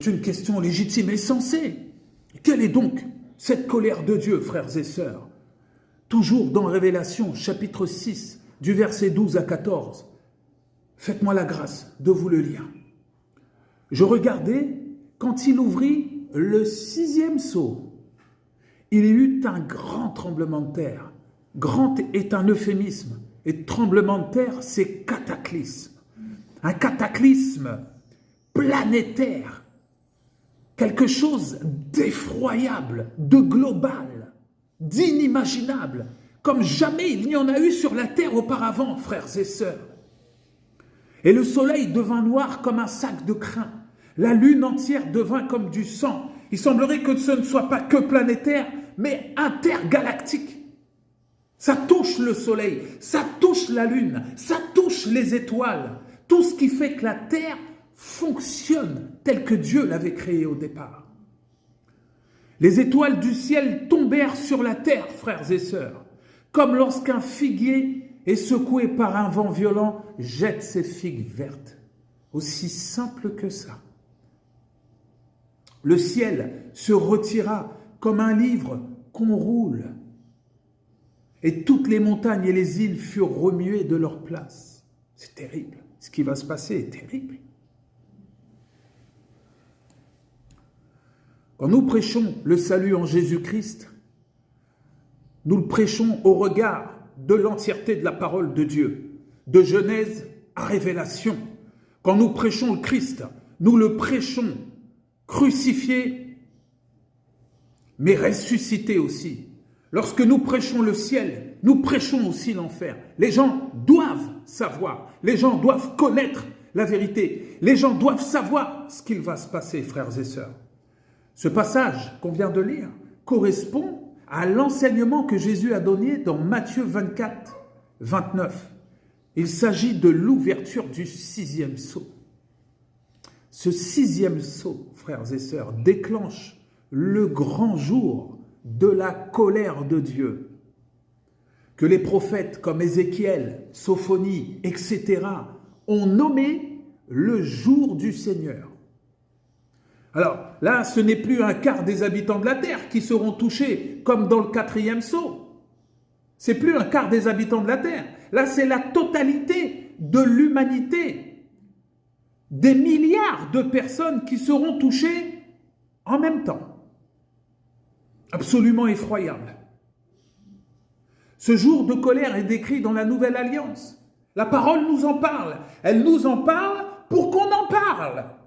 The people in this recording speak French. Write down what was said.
C'est une question légitime et sensée. Quelle est donc cette colère de Dieu, frères et sœurs? Toujours dans Révélation, chapitre 6, du verset 12 à 14. Faites-moi la grâce de vous le lire. Je regardais quand il ouvrit le 6e sceau. Il y eut un grand tremblement de terre. Grand est un euphémisme. Et tremblement de terre, c'est cataclysme. Un cataclysme planétaire. Quelque chose d'effroyable, de global, d'inimaginable, comme jamais il n'y en a eu sur la terre auparavant, frères et sœurs. Et le soleil devint noir comme un sac de crin. La lune entière devint comme du sang. Il semblerait que ce ne soit pas que planétaire, mais intergalactique. Ça touche le soleil, ça touche la lune, ça touche les étoiles. Tout ce qui fait que la terre fonctionne tel que Dieu l'avait créé au départ. Les étoiles du ciel tombèrent sur la terre, frères et sœurs, comme lorsqu'un figuier est secoué par un vent violent, jette ses figues vertes. Aussi simple que ça. Le ciel se retira comme un livre qu'on roule. Et toutes les montagnes et les îles furent remuées de leur place. C'est terrible. Ce qui va se passer est terrible. Quand nous prêchons le salut en Jésus-Christ, nous le prêchons au regard de l'entièreté de la parole de Dieu, de Genèse à Révélation. Quand nous prêchons le Christ, nous le prêchons crucifié, mais ressuscité aussi. Lorsque nous prêchons le ciel, nous prêchons aussi l'enfer. Les gens doivent savoir, les gens doivent connaître la vérité, les gens doivent savoir ce qu'il va se passer, frères et sœurs. Ce passage qu'on vient de lire correspond à l'enseignement que Jésus a donné dans Matthieu 24, 29. Il s'agit de l'ouverture du 6e sceau. Ce 6e sceau, frères et sœurs, déclenche le grand jour de la colère de Dieu, que les prophètes comme Ézéchiel, Sophonie, etc. ont nommé le jour du Seigneur. Alors là, ce n'est plus un quart des habitants de la terre qui seront touchés, comme dans le 4e sceau. C'est plus un quart des habitants de la terre. Là, c'est la totalité de l'humanité. Des milliards de personnes qui seront touchées en même temps. Absolument effroyable. Ce jour de colère est décrit dans la Nouvelle Alliance. La parole nous en parle. Elle nous en parle pour qu'on en parle.